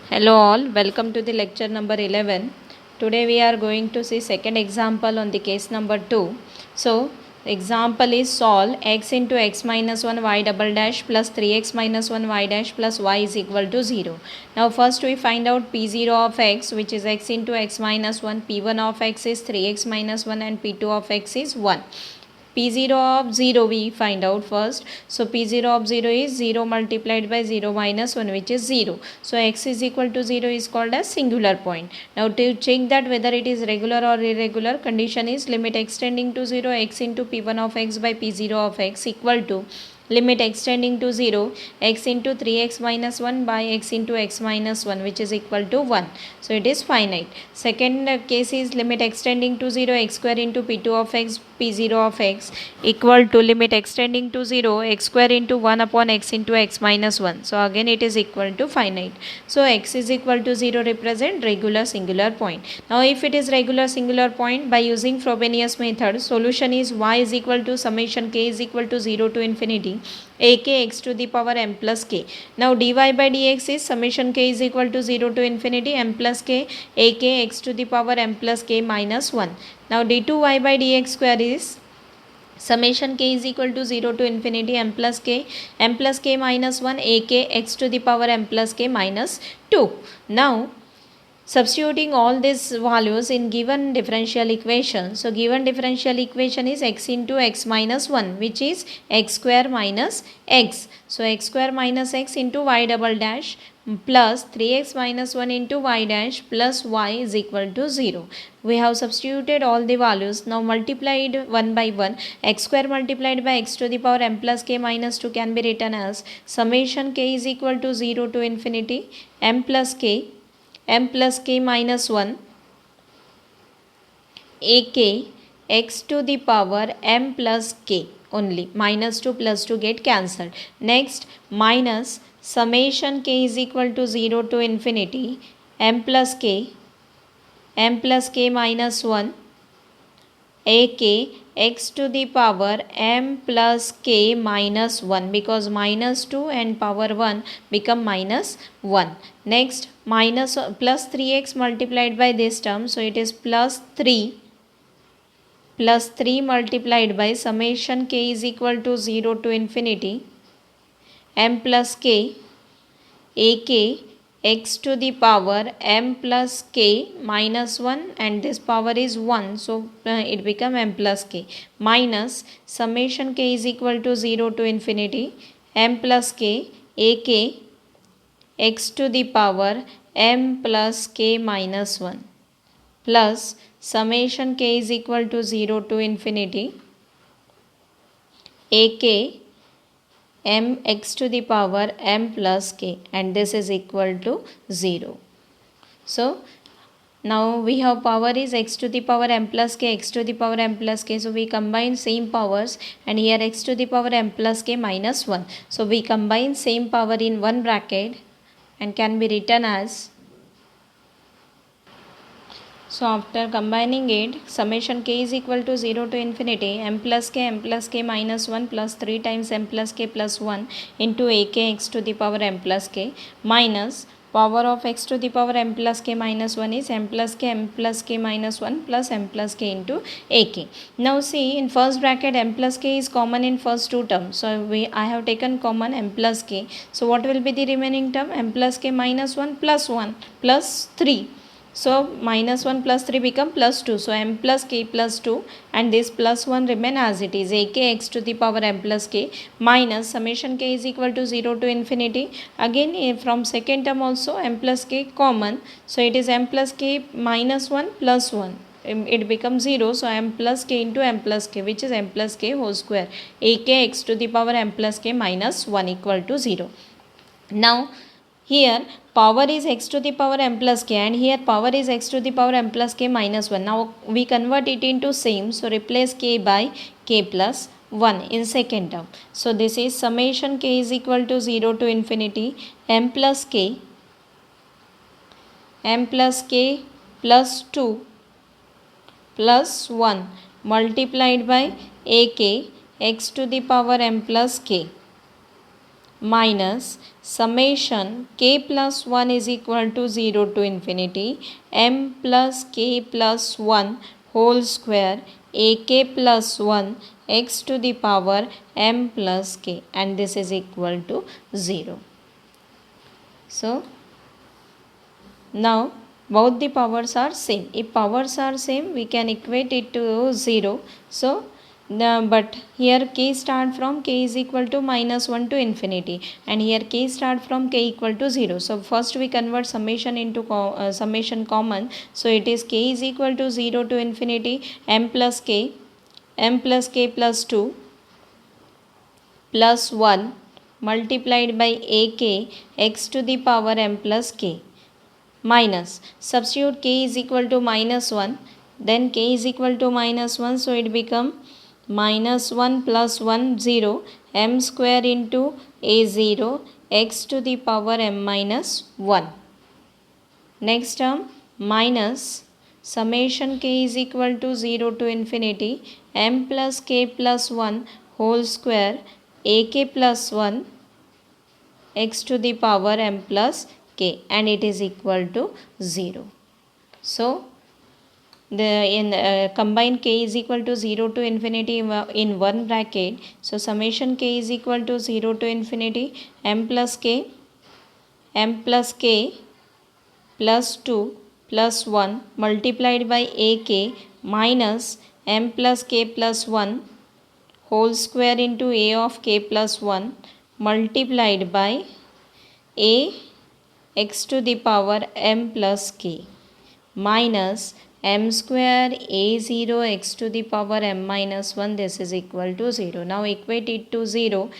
Hello all, welcome to the lecture number 11. Today we are going to see second example on the case number 2. So, example is solve x into x minus 1 y double dash plus 3x minus 1 y dash plus y is equal to 0. Now first we find out p0 of x, which is x into x minus 1, p1 of x is 3x minus 1 and p2 of x is 1. P0 of 0 we find out first. So P0 of 0 is 0 multiplied by 0 minus 1, which is 0. So x is equal to 0 is called as singular point. Now to check that whether it is regular or irregular, condition is limit extending to 0 x into P1 of x by P0 of x equal to limit extending to 0 x into 3x minus 1 by x into x minus 1, which is equal to 1. So it is finite. Second case is limit extending to 0 x square into p2 of x p0 of x equal to limit extending to 0 x square into 1 upon x into x minus 1. So again it is equal to finite. So x is equal to 0 represent regular singular point. Now if it is regular singular point, by using Frobenius method, solution is y is equal to summation k is equal to 0 to infinity ak x to the power m plus k. Now dy by dx is summation k is equal to 0 to infinity m plus k ak x to the power m plus k minus 1. Now d2y by dx square is summation k is equal to 0 to infinity m plus k minus 1 ak x to the power m plus k minus 2. Now substituting all these values in given differential equation. So given differential equation is x into x minus 1, which is x square minus x. So x square minus x into y double dash plus 3x minus 1 into y dash plus y is equal to 0. We have substituted all the values. Now multiplied one by one. X square multiplied by x to the power m plus k minus 2 can be written as summation k is equal to 0 to infinity m plus k minus 1 ak x to the power m plus k, only minus 2 plus 2 get cancelled. Next minus summation k is equal to 0 to infinity m plus k minus 1 ak x to the power m plus k minus 1, because minus 2 and power 1 become minus 1. Next minus plus 3x multiplied by this term, so it is plus 3 multiplied by summation k is equal to 0 to infinity m plus k ak x to the power m plus k minus 1, and this power is 1, so it become m plus k minus summation k is equal to 0 to infinity m plus k ak x to the power m plus k minus 1 plus summation k is equal to 0 to infinity ak m x to the power m plus k, and this is equal to 0. So now we have power is x to the power m plus k, x to the power m plus k. So we combine same powers, and here x to the power m plus k minus 1. So we combine same power in one bracket and can be written as, so after combining it, summation k is equal to 0 to infinity m plus k minus 1 plus 3 times m plus k plus 1 into ak x to the power m plus k minus power of x to the power m plus k minus 1 is m plus k minus 1 plus m plus k into ak. Now see, in first bracket m plus k is common in first two terms. So I have taken common m plus k. So what will be the remaining term? M plus k minus 1 plus 3. So minus 1 plus 3 become plus 2. So m plus k plus 2, and this plus 1 remain as it is ak x to the power m plus k minus summation k is equal to 0 to infinity. Again from second term also m plus k common. So it is m plus k minus 1 plus 1. It becomes 0. So m plus k into m plus k, which is m plus k whole square, ak x to the power m plus k minus 1 equal to 0. Now here power is x to the power m plus k, and here power is x to the power m plus k minus 1. Now we convert it into same. So replace k by k plus 1 in second term. So this is summation k is equal to 0 to infinity m plus k plus 2 plus 1 multiplied by ak x to the power m plus k minus summation k plus 1 is equal to 0 to infinity m plus k plus 1 whole square ak plus 1 x to the power m plus k, and this is equal to 0. So now both the powers are same. If powers are same, we can equate it to 0. So but here k start from k is equal to minus 1 to infinity, and here k start from k equal to 0. So first we convert summation into summation common. So it is k is equal to 0 to infinity m plus k plus 2 plus 1 multiplied by ak x to the power m plus k, minus substitute k is equal to minus 1, then k is equal to minus 1, so it become minus 1 plus 1 0 m square into a0 x to the power m minus 1. Next term minus summation k is equal to 0 to infinity m plus k plus 1 whole square ak plus 1 x to the power m plus k, and it is equal to 0. So the combine k is equal to 0 to infinity in one bracket. So summation k is equal to 0 to infinity m plus k plus 2 plus 1 multiplied by ak minus m plus k plus 1 whole square into a of k plus 1 multiplied by a x to the power m plus k minus m square a0 x to the power m minus 1, this is equal to 0. Now equate it to 0.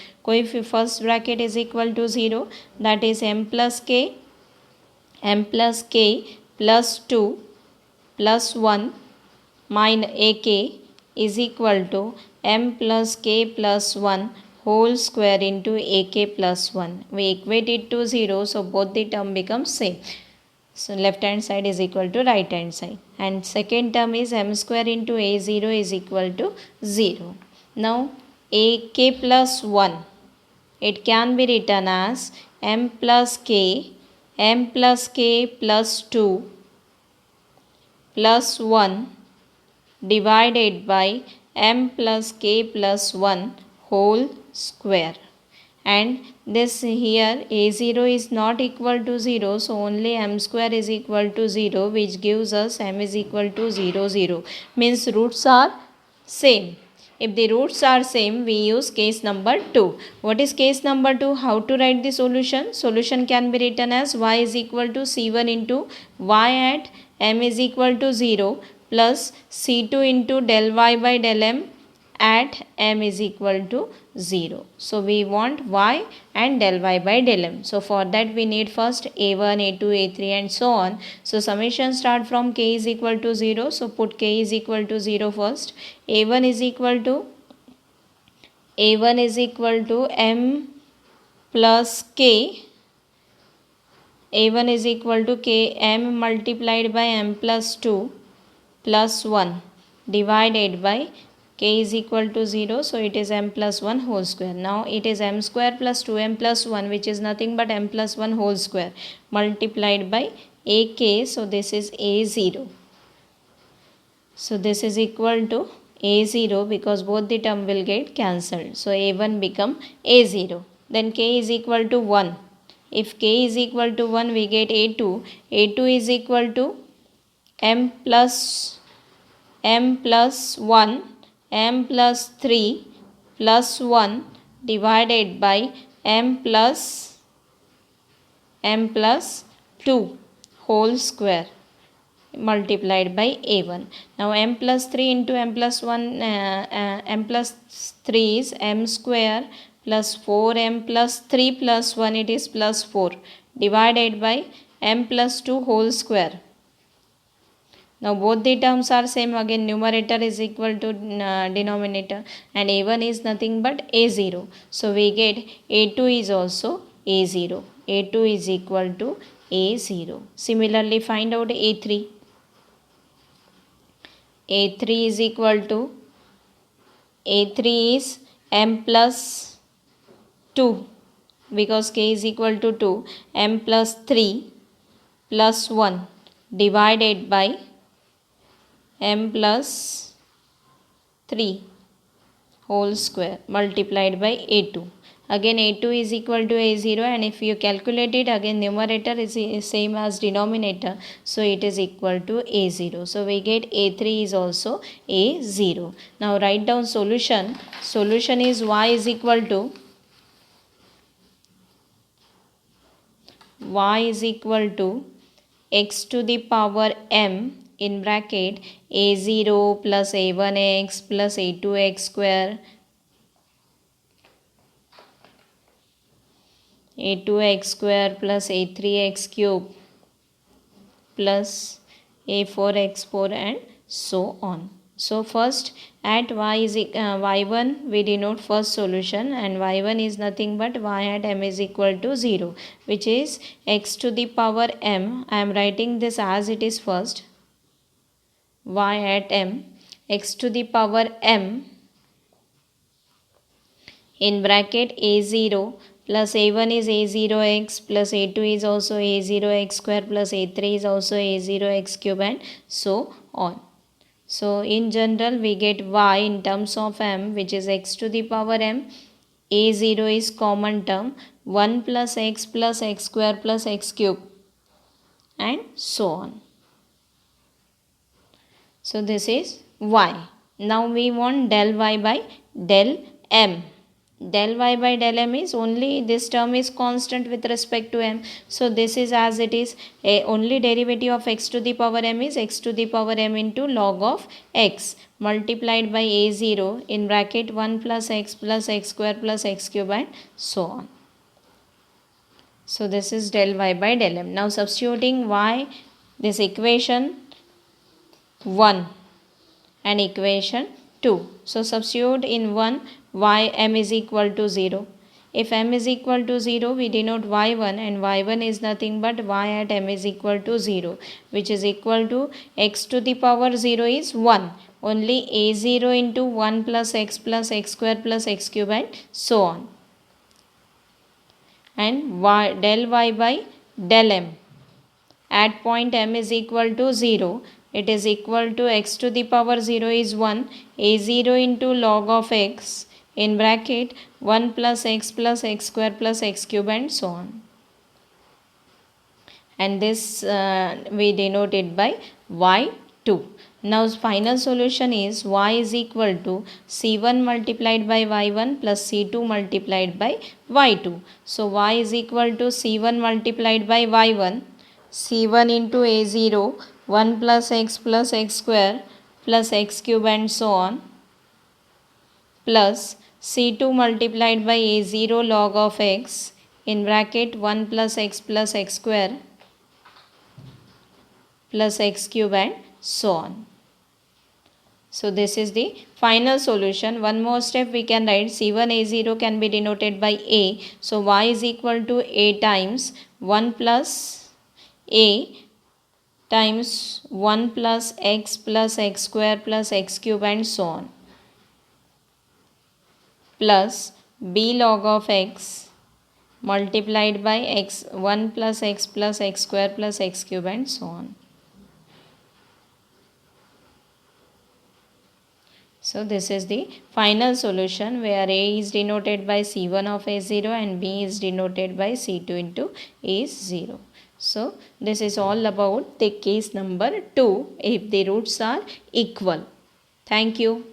First bracket is equal to 0, that is m plus k plus 2 plus 1 minus ak is equal to m plus k plus 1 whole square into ak plus 1. We equate it to 0, so both the term becomes same. So left hand side is equal to right hand side, and second term is m square into a0 is equal to 0. Now ak plus 1, it can be written as m plus k plus 2 plus 1 divided by m plus k plus 1 whole square, and this here a0 is not equal to 0, so only m square is equal to 0, which gives us m is equal to 0 0, means roots are same. If the roots are same, we use case number 2. What is case number 2? How to write the solution? Solution can be written as y is equal to c1 into y at m is equal to 0 plus c2 into del y by del m at m is equal to 0. So we want y and del y by del m. So for that we need first a1, a2, a3 and so on. So summation start from k is equal to 0. So put k is equal to 0 first. a1 is equal to m plus k. a1 is equal to k m multiplied by m plus 2 plus 1 divided by k is equal to 0, so it is m plus 1 whole square. Now it is m square plus 2m plus 1, which is nothing but m plus 1 whole square multiplied by ak, so this is a0. So this is equal to a0 because both the term will get cancelled. So a1 become a0. Then k is equal to 1. If k is equal to 1, we get a2. a2 is equal to m plus 1 m plus 3 plus 1 divided by m plus 2 whole square multiplied by a1. Now m plus 3 into m plus 1 m plus 3 is m square plus 4m plus 3 plus 1, it is plus 4 divided by m plus 2 whole square. Now both the terms are same, again numerator is equal to denominator, and a1 is nothing but a0. So we get a2 is also a0. a2 is equal to a0. Similarly find out a3. a3 is equal to a3 is m plus 2 because k is equal to 2, m plus 3 plus 1 divided by m plus 3 whole square multiplied by a2. Again a2 is equal to a0, and if you calculate it, again numerator is same as denominator, so it is equal to a0. So we get a3 is also a0. Now write down solution. Solution is y is equal to x to the power m in bracket a0 plus a1x plus a2x square, a2x square plus a3x cube plus a4x4 and so on. So first at y1 we denote first solution, and y1 is nothing but y at m is equal to 0, which is x to the power m. I am writing this as it is first. Y at m, x to the power m in bracket a0 plus a1 is a0x plus a2 is also a0x square plus a3 is also a0x cube and so on. So in general we get y in terms of m, which is x to the power m. a0 is common term, 1 plus x square plus x cube and so on. So this is y. Now we want del y by del m. Del y by del m is only this term is constant with respect to m. So this is as it is. Only derivative of x to the power m is x to the power m into log of x multiplied by a0 in bracket 1 plus x square plus x cube and so on. So this is del y by del m. Now substituting y, this equation 1 and equation 2. So substitute in 1 y m is equal to 0. If m is equal to 0, we denote y1, and y1 is nothing but y at m is equal to 0, which is equal to x to the power 0 is 1. Only a0 into 1 plus x square plus x cube and so on. And del y by del m at point m is equal to 0. It is equal to x to the power 0 is 1, a0 into log of x in bracket 1 plus x square plus x cube and so on. And this we denote it by y2. Now final solution is y is equal to c1 multiplied by y1 plus c2 multiplied by y2. So y is equal to c1 multiplied by y1, c1 into a0, 1 plus x square plus x cube and so on, plus c2 multiplied by a0 log of x in bracket 1 plus x square plus x cube and so on. So this is the final solution. One more step we can write, c1 a0 can be denoted by a. So y is equal to a times 1 plus a times 1 plus x square plus x cube and so on, plus b log of x multiplied by x 1 plus x square plus x cube and so on. So this is the final solution, where a is denoted by c1 of a0 and b is denoted by c2 into a0. So this is all about the case number 2 if the roots are equal. Thank you.